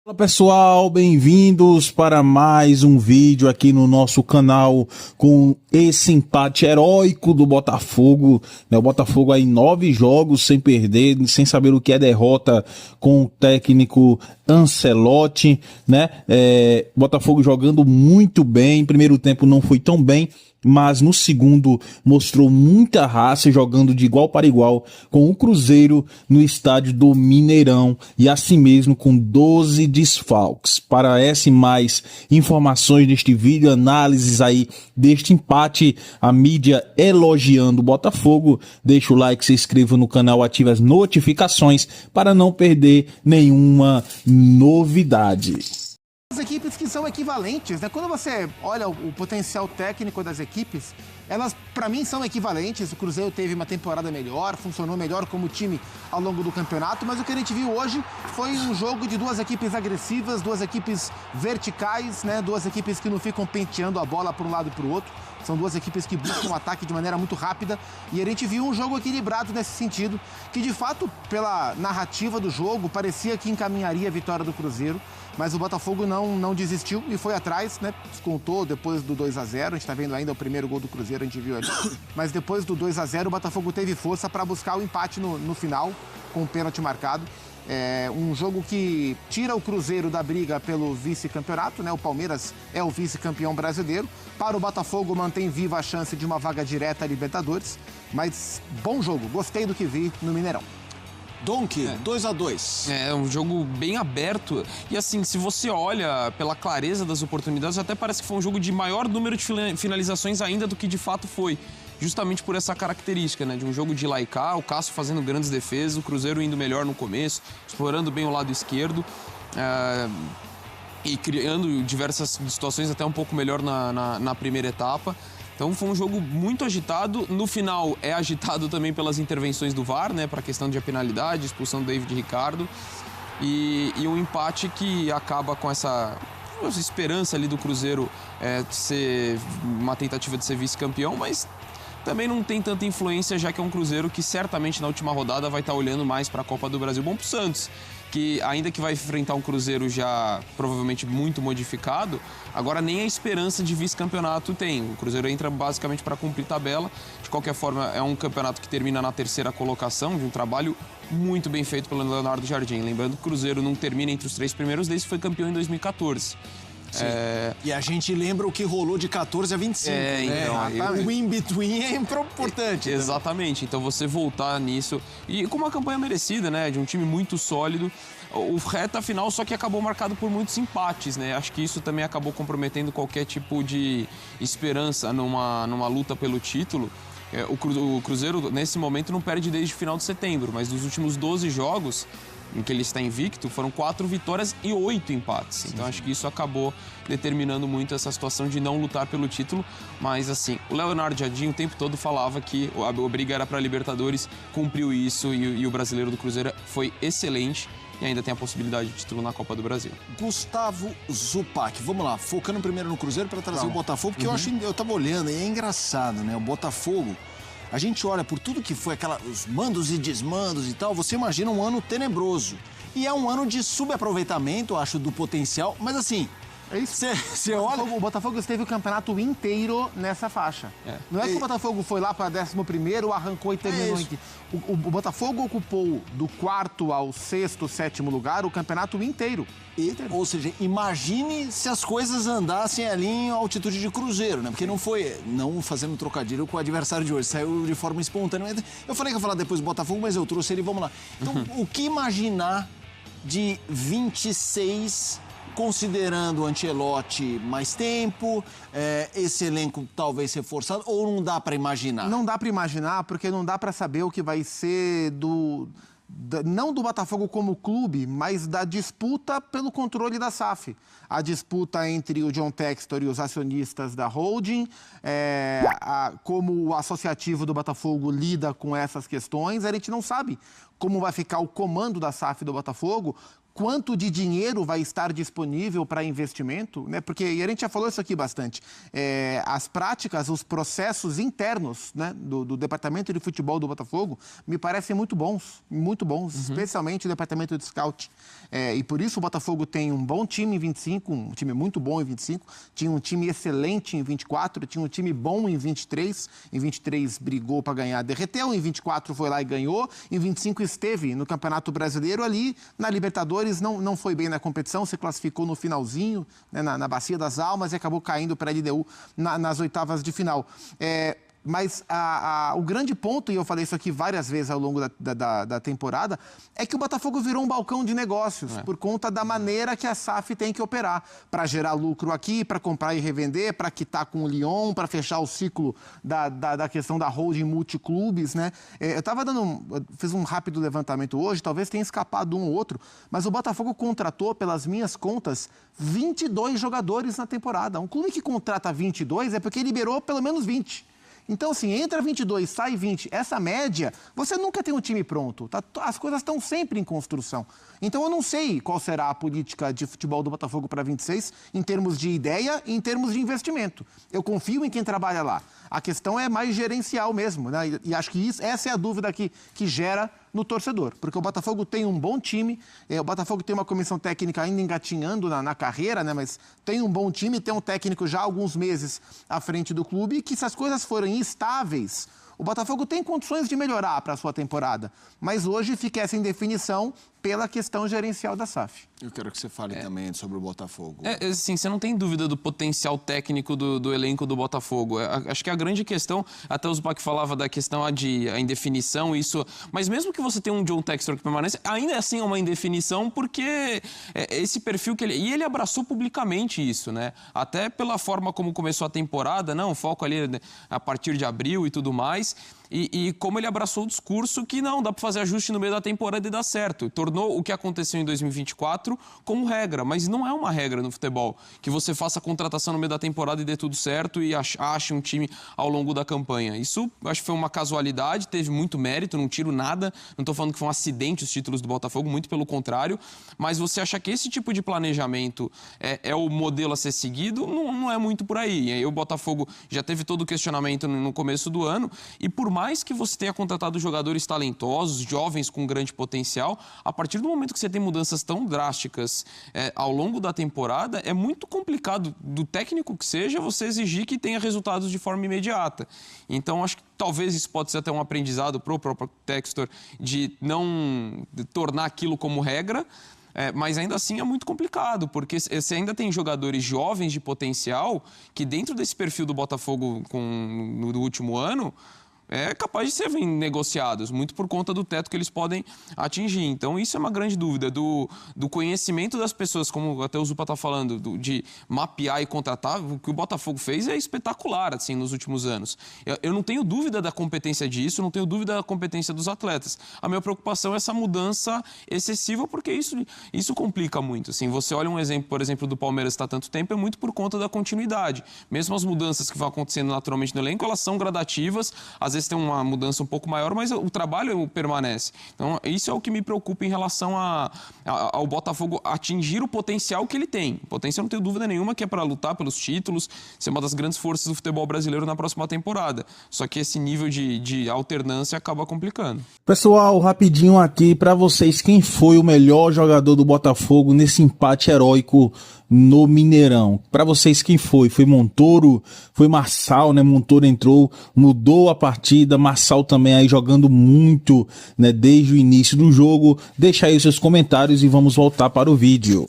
Fala pessoal, bem-vindos para mais um vídeo aqui no nosso canal com esse empate heróico do Botafogo, né? O Botafogo aí 9 jogos sem perder, sem saber o que é derrota com o técnico Ancelotti, né? Botafogo jogando muito bem, primeiro tempo não foi tão bem, mas no segundo mostrou muita raça, jogando de igual para igual com o Cruzeiro no estádio do Mineirão e assim mesmo com 12 desfalques. Para essa e mais informações deste vídeo, análises aí deste empate, a mídia elogiando o Botafogo, deixa o like, se inscreva no canal, ative as notificações para não perder nenhuma novidade. As equipes que são equivalentes, né? Quando você olha o potencial técnico das equipes, elas, para mim, são equivalentes. O Cruzeiro teve uma temporada melhor, funcionou melhor como time ao longo do campeonato, mas o que a gente viu hoje foi um jogo de duas equipes agressivas, duas equipes verticais, né? Duas equipes que não ficam penteando a bola para um lado e para o outro. São duas equipes que buscam o ataque de maneira muito rápida e a gente viu um jogo equilibrado nesse sentido, que de fato, pela narrativa do jogo, parecia que encaminharia a vitória do Cruzeiro, mas o Botafogo não desistiu e foi atrás, né? Descontou depois do 2-0, a gente está vendo ainda o primeiro gol do Cruzeiro, a gente viu ali, mas depois do 2-0 o Botafogo teve força para buscar o empate no final, com o pênalti marcado. É um jogo que tira o Cruzeiro da briga pelo vice-campeonato, né? O Palmeiras é o vice-campeão brasileiro. Para o Botafogo, mantém viva a chance de uma vaga direta à Libertadores. Mas bom jogo, gostei do que vi no Mineirão. Donk, 2-2. É um jogo bem aberto. E assim, se você olha pela clareza das oportunidades, até parece que foi um jogo de maior número de finalizações ainda do que de fato foi. Justamente por essa característica, né? De um jogo de lá e cá, o Cássio fazendo grandes defesas, o Cruzeiro indo melhor no começo, explorando bem o lado esquerdo e criando diversas situações até um pouco melhor na primeira etapa. Então foi um jogo muito agitado. No final é agitado também pelas intervenções do VAR, né? Para a questão de penalidade, expulsão do David Ricardo. E um empate que acaba com essa esperança ali do Cruzeiro de ser uma tentativa de ser vice-campeão, mas também não tem tanta influência, já que é um Cruzeiro que certamente na última rodada vai estar olhando mais para a Copa do Brasil. Bom pro Santos, que ainda que vai enfrentar um Cruzeiro já provavelmente muito modificado, agora nem a esperança de vice-campeonato tem. O Cruzeiro entra basicamente para cumprir tabela. De qualquer forma, é um campeonato que termina na terceira colocação, de um trabalho muito bem feito pelo Leonardo Jardim. Lembrando que o Cruzeiro não termina entre os 3 primeiros desde que foi campeão em 2014. E a gente lembra o que rolou de 14 a 25, então, o in-between é importante. Exatamente, então você voltar nisso, e com uma campanha merecida, né, de um time muito sólido, o reta final só que acabou marcado por muitos empates, né, acho que isso também acabou comprometendo qualquer tipo de esperança numa luta pelo título. O Cruzeiro, nesse momento, não perde desde o final de setembro, mas nos últimos 12 jogos em que ele está invicto, foram 4 vitórias e 8 empates. Então acho que isso acabou determinando muito essa situação de não lutar pelo título. Mas assim, o Leonardo Jardim o tempo todo falava que a briga era para a Libertadores, cumpriu isso e o brasileiro do Cruzeiro foi excelente. E ainda tem a possibilidade de título na Copa do Brasil. Gustavo Zupac, vamos lá, focando primeiro no Cruzeiro para trazer o Botafogo, porque eu tava olhando e é engraçado, né? O Botafogo, a gente olha por tudo que foi os mandos e desmandos e tal, você imagina um ano tenebroso. E é um ano de subaproveitamento, acho, do potencial, mas assim, É isso. Você olha... O Botafogo esteve o campeonato inteiro nessa faixa. Não é que o Botafogo foi lá para 11º, arrancou e terminou em... O Botafogo ocupou do 4º ao 6º, 7º lugar o campeonato inteiro. Ou seja, imagine se as coisas andassem ali em altitude de Cruzeiro, né? Porque não foi, não fazendo trocadilho com o adversário de hoje, saiu de forma espontânea. Eu falei que ia falar depois do Botafogo, mas eu trouxe ele, vamos lá. Então, o que imaginar de 26... considerando o Ancelotti mais tempo, esse elenco talvez reforçado, ou não dá para imaginar? Não dá para imaginar, porque não dá para saber o que vai ser não do Botafogo como clube, mas da disputa pelo controle da SAF. A disputa entre o John Textor e os acionistas da holding, como o associativo do Botafogo lida com essas questões, a gente não sabe como vai ficar o comando da SAF do Botafogo quanto de dinheiro vai estar disponível para investimento, né? Porque e a gente já falou isso aqui bastante. As práticas, os processos internos, né, do departamento de futebol do Botafogo me parecem muito bons, especialmente o departamento de scout. E por isso o Botafogo tem um bom time em 25, um time muito bom em 25, tinha um time excelente em 24, tinha um time bom em 23, em 23 brigou para ganhar, derreteu, em 24 foi lá e ganhou, em 25 esteve no Campeonato Brasileiro ali, na Libertadores não foi bem na competição, se classificou no finalzinho, né, na Bacia das Almas e acabou caindo para a LDU nas oitavas de final. Mas o grande ponto, e eu falei isso aqui várias vezes ao longo da temporada, é que o Botafogo virou um balcão de negócios por conta da maneira que a SAF tem que operar. Para gerar lucro aqui, para comprar e revender, para quitar com o Lyon, para fechar o ciclo da questão da holding multiclubes, né? Eu fiz um rápido levantamento hoje, talvez tenha escapado um ou outro, mas o Botafogo contratou, pelas minhas contas, 22 jogadores na temporada. Um clube que contrata 22 é porque liberou pelo menos 20. Então, assim, entra 22, sai 20. Essa média, você nunca tem um time pronto. As coisas estão sempre em construção. Então, eu não sei qual será a política de futebol do Botafogo para 26, em termos de ideia e em termos de investimento. Eu confio em quem trabalha lá. A questão é mais gerencial mesmo, né? E acho que essa é a dúvida que gera no torcedor. Porque o Botafogo tem um bom time, o Botafogo tem uma comissão técnica ainda engatinhando na carreira, né? Mas tem um bom time, tem um técnico já há alguns meses à frente do clube, e que se as coisas forem estáveis, o Botafogo tem condições de melhorar para a sua temporada. Mas hoje fica essa indefinição pela questão gerencial da SAF. Eu quero que você fale também sobre o Botafogo. Assim, você não tem dúvida do potencial técnico do elenco do Botafogo. Acho que a grande questão, até o Zupac falava da questão a indefinição, isso... Mas mesmo que você tenha um John Textor que permanece, ainda assim é uma indefinição, porque esse perfil que ele... E ele abraçou publicamente isso, né? Até pela forma como começou a temporada, o foco ali a partir de abril e tudo mais... E como ele abraçou o discurso que não, dá para fazer ajuste no meio da temporada e dar certo. Tornou o que aconteceu em 2024 como regra, mas não é uma regra no futebol. Que você faça a contratação no meio da temporada e dê tudo certo e ache um time ao longo da campanha. Isso, acho que foi uma casualidade, teve muito mérito, não tiro nada. Não estou falando que foi um acidente os títulos do Botafogo, muito pelo contrário. Mas você achar que esse tipo de planejamento é o modelo a ser seguido, não é muito por aí. E aí o Botafogo já teve todo o questionamento no começo do ano e por mais que você tenha contratado jogadores talentosos, jovens com grande potencial, a partir do momento que você tem mudanças tão drásticas ao longo da temporada, é muito complicado, do técnico que seja, você exigir que tenha resultados de forma imediata. Então, acho que talvez isso pode ser até um aprendizado para o próprio Textor de não tornar aquilo como regra, mas ainda assim é muito complicado, porque você ainda tem jogadores jovens de potencial que dentro desse perfil do Botafogo no último ano, é capaz de serem negociados, muito por conta do teto que eles podem atingir. Então, isso é uma grande dúvida do conhecimento das pessoas, como até o Zupa está falando, de mapear e contratar. O que o Botafogo fez é espetacular, assim, nos últimos anos. Eu não tenho dúvida da competência disso, não tenho dúvida da competência dos atletas. A minha preocupação é essa mudança excessiva, porque isso complica muito. Assim, você olha um exemplo, por exemplo, do Palmeiras que está há tanto tempo, é muito por conta da continuidade. Mesmo as mudanças que vão acontecendo naturalmente no elenco, elas são gradativas, às vezes tem uma mudança um pouco maior, mas o trabalho permanece. Então, isso é o que me preocupa em relação ao Botafogo atingir o potencial que ele tem. O potencial, não tenho dúvida nenhuma, que é para lutar pelos títulos, ser uma das grandes forças do futebol brasileiro na próxima temporada. Só que esse nível de alternância acaba complicando. Pessoal, rapidinho aqui para vocês, quem foi o melhor jogador do Botafogo nesse empate heróico no Mineirão? Para vocês, quem foi? Foi Montoro? Foi Marçal, né? Montoro entrou, mudou a partida, Marçal também aí jogando muito, né? Desde o início do jogo. Deixa aí os seus comentários e vamos voltar para o vídeo.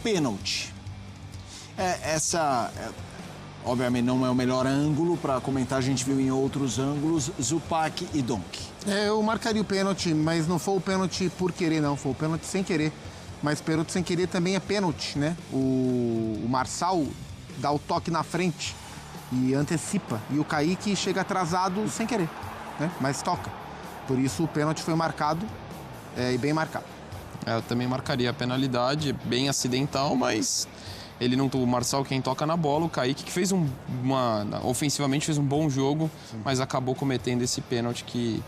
Pênalti. Obviamente não é o melhor ângulo para comentar, a gente viu em outros ângulos, Zupac e Donk. Eu marcaria o pênalti, mas não foi o pênalti por querer, não. Foi o pênalti sem querer. Mas pênalti sem querer também é pênalti, né? O Marçal dá o toque na frente e antecipa. E o Kaique chega atrasado sem querer, né? Mas toca. Por isso o pênalti foi marcado e bem marcado. Eu também marcaria a penalidade, bem acidental, mas ele não, o Marçal quem toca na bola, o Kaique que fez ofensivamente fez um bom jogo, mas acabou cometendo esse pênalti que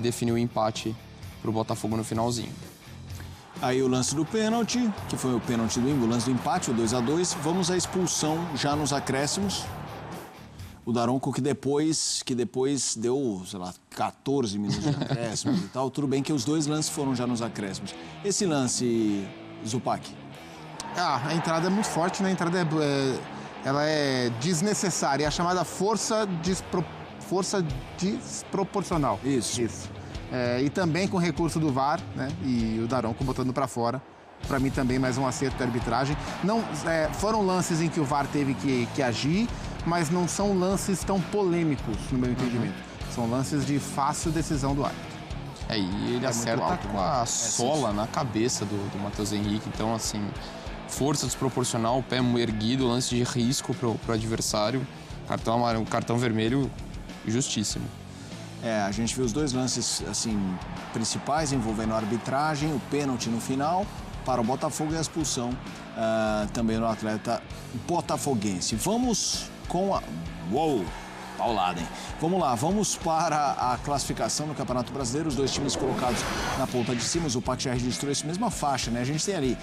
definiu o empate para o Botafogo no finalzinho. Aí o lance do pênalti, que foi o pênalti do lance do empate, o 2-2. Vamos à expulsão já nos acréscimos. O Daronco que depois deu, sei lá, 14 minutos de acréscimos e tal. Tudo bem que os dois lances foram já nos acréscimos. Esse lance, Zupac. A entrada é muito forte, né? A entrada ela é desnecessária. É a chamada força desproporcional. Isso. E também com recurso do VAR, né? E o Daronco botando para fora. Para mim também mais um acerto da arbitragem. Não, foram lances em que o VAR teve que agir, mas não são lances tão polêmicos, no meu entendimento. São lances de fácil decisão do árbitro. E ele acerta alto, com a sola na cabeça do Matheus Henrique. Então, assim, força desproporcional, o pé erguido, lance de risco pro adversário. Cartão vermelho justíssimo. A gente viu os dois lances assim, principais envolvendo a arbitragem, o pênalti no final para o Botafogo e a expulsão também no atleta botafoguense. Vamos com a... Uou! Paulada, hein? Vamos lá, vamos para a classificação no Campeonato Brasileiro. Os dois times colocados na ponta de cima. O Zupac já registrou essa mesma faixa, né? A gente tem ali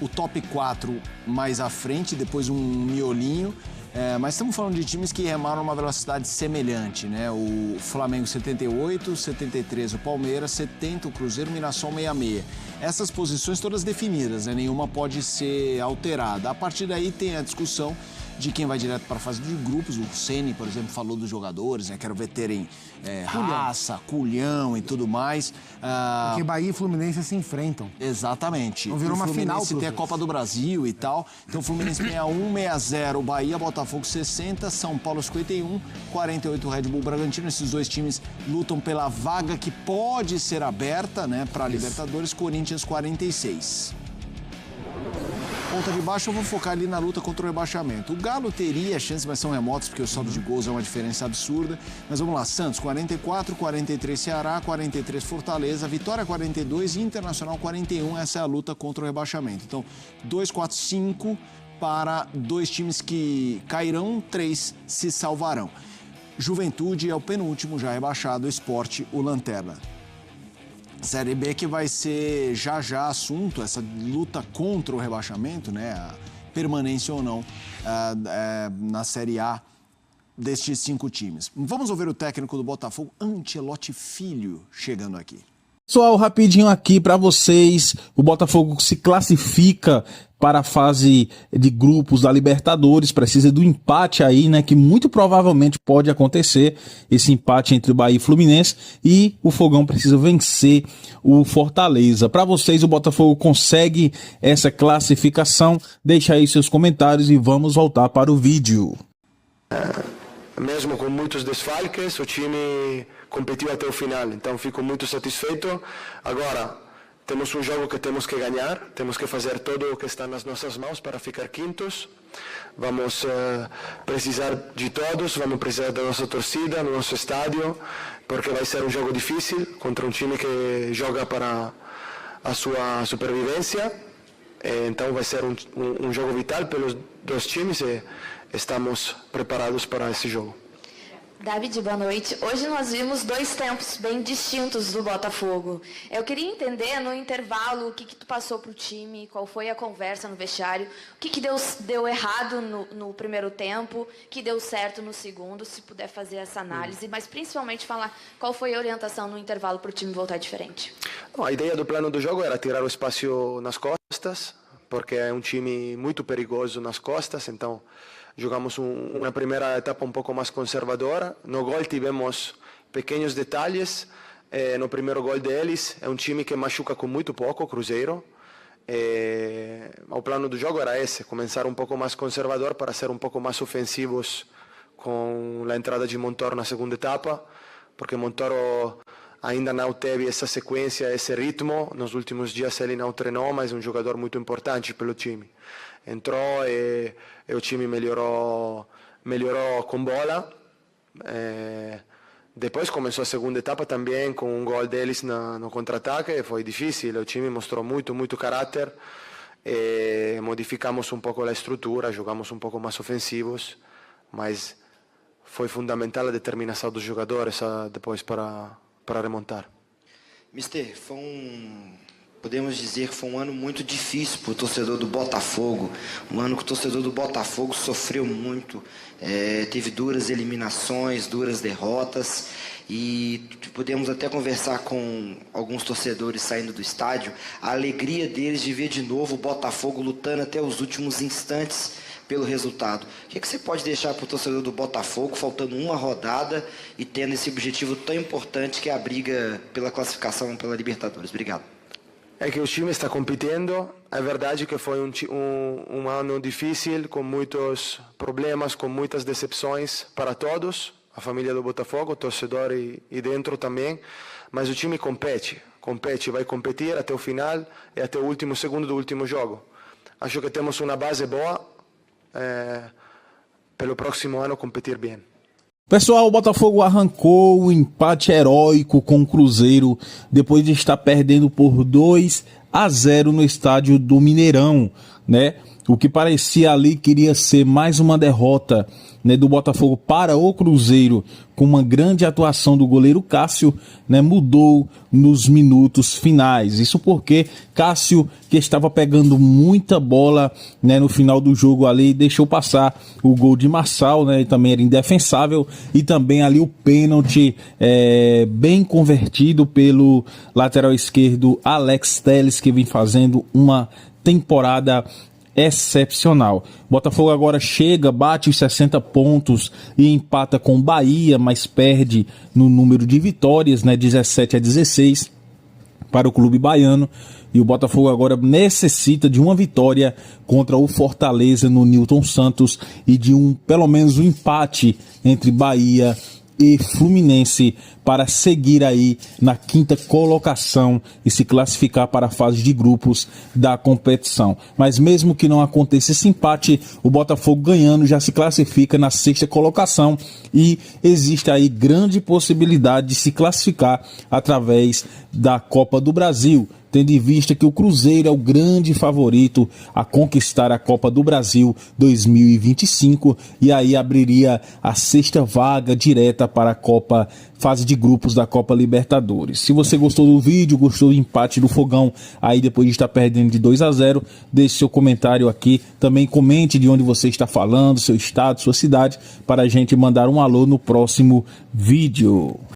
o top 4 mais à frente, depois um miolinho. Mas estamos falando de times que remaram uma velocidade semelhante, né? O Flamengo 78, 73 o Palmeiras, 70 o Cruzeiro, Mirassol 66. Essas posições todas definidas, né? Nenhuma pode ser alterada. A partir daí tem a discussão de quem vai direto para a fase de grupos. O Ceni, por exemplo, falou dos jogadores, né? Quero ver terem raça, culhão e tudo mais. Porque Bahia e Fluminense se enfrentam. Exatamente. Não virou uma final. Se tem a Copa do Brasil e tal. Então, Fluminense 61, 60, Bahia, Botafogo 60, São Paulo 51, 48 Red Bull Bragantino. Esses dois times lutam pela vaga que pode ser aberta, né, para a Libertadores. Corinthians 46. Ponta de baixo, eu vou focar ali na luta contra o rebaixamento. O Galo teria chances, mas são remotos, porque o saldo de gols é uma diferença absurda. Mas vamos lá, Santos 44, 43 Ceará, 43 Fortaleza, Vitória 42 e Internacional 41. Essa é a luta contra o rebaixamento. Então, 2, 4, 5 para dois times que cairão, 3 se salvarão. Juventude é o penúltimo, já rebaixado, Sport, o lanterna. Série B que vai ser já assunto, essa luta contra o rebaixamento, né? A permanência ou não na Série A destes 5 times. Vamos ouvir o técnico do Botafogo, Ancelotti Filho, chegando aqui. Pessoal, rapidinho aqui para vocês, o Botafogo se classifica para a fase de grupos da Libertadores, precisa do empate aí, né, que muito provavelmente pode acontecer, esse empate entre o Bahia e Fluminense, e o Fogão precisa vencer o Fortaleza. Para vocês, o Botafogo consegue essa classificação? Deixa aí seus comentários e vamos voltar para o vídeo. Mesmo com muitos desfalques, o time competiu até o final, então fico muito satisfeito. Agora, temos um jogo que temos que ganhar, temos que fazer tudo o que está nas nossas mãos para ficar quintos. Vamos precisar de todos, vamos precisar da nossa torcida, do nosso estádio, porque vai ser um jogo difícil contra um time que joga para a sua supervivência. Então vai ser um jogo vital pelos dois times e estamos preparados para esse jogo. David, boa noite. Hoje nós vimos 2 tempos bem distintos do Botafogo. Eu queria entender, no intervalo, o que tu passou para o time, qual foi a conversa no vestiário, o que deu errado no primeiro tempo, que deu certo no segundo, se puder fazer essa análise, mas principalmente falar qual foi a orientação no intervalo para o time voltar diferente. A ideia do plano do jogo era tirar o espaço nas costas, porque é um time muito perigoso nas costas, então jogamos uma primeira etapa um pouco mais conservadora. No gol tivemos pequenos detalhes. No primeiro gol deles, é um time que machuca com muito pouco, o Cruzeiro. O plano do jogo era esse, começar um pouco mais conservador para ser um pouco mais ofensivos com a entrada de Montoro na segunda etapa, porque Montoro ainda não teve essa sequência, esse ritmo. Nos últimos dias ele não treinou, mas é um jogador muito importante pelo time. Entrou e o time melhorou com bola. Depois começou a segunda etapa também com um gol deles no contra-ataque. Foi difícil, o time mostrou muito caráter. Modificamos um pouco a estrutura, jogamos um pouco mais ofensivos, mas foi fundamental a determinação dos jogadores depois para remontar. Mister, foi Podemos dizer que foi um ano muito difícil para o torcedor do Botafogo, um ano que o torcedor do Botafogo sofreu muito, teve duras eliminações, duras derrotas, e podemos até conversar com alguns torcedores saindo do estádio, a alegria deles de ver de novo o Botafogo lutando até os últimos instantes pelo resultado. O que você pode deixar para o torcedor do Botafogo, faltando uma rodada e tendo esse objetivo tão importante que é a briga pela classificação pela Libertadores? Obrigado. É que o time está competindo. É verdade que foi um ano difícil, com muitos problemas, com muitas decepções para todos, a família do Botafogo, o torcedor e dentro também. Mas o time compete, vai competir até o final e até o último segundo do último jogo. Acho que temos uma base boa, pelo próximo ano competir bem. Pessoal, o Botafogo arrancou o empate heróico com o Cruzeiro depois de estar perdendo por 2-0 no estádio do Mineirão, né? O que parecia ali queria ser mais uma derrota, né, do Botafogo para o Cruzeiro, com uma grande atuação do goleiro Cássio, né, mudou nos minutos finais. Isso porque Cássio, que estava pegando muita bola, né, no final do jogo ali, deixou passar o gol de Marçal, né, e também era indefensável, e também ali o pênalti bem convertido pelo lateral esquerdo Alex Telles, que vem fazendo uma temporada excepcional. Botafogo agora chega, bate os 60 pontos e empata com o Bahia, mas perde no número de vitórias, né, 17-16 para o clube baiano. E o Botafogo agora necessita de uma vitória contra o Fortaleza no Newton Santos e de pelo menos um empate entre Bahia e Fluminense para seguir aí na 5ª colocação e se classificar para a fase de grupos da competição. Mas mesmo que não aconteça esse empate, o Botafogo ganhando já se classifica na 6ª colocação e existe aí grande possibilidade de se classificar através da Copa do Brasil, tendo em vista que o Cruzeiro é o grande favorito a conquistar a Copa do Brasil 2025 e aí abriria a 6ª vaga direta para a Copa fase de grupos da Copa Libertadores. Se você gostou do vídeo, gostou do empate do Fogão, aí depois de estar perdendo de 2-0, deixe seu comentário aqui, também comente de onde você está falando, seu estado, sua cidade, para a gente mandar um alô no próximo vídeo.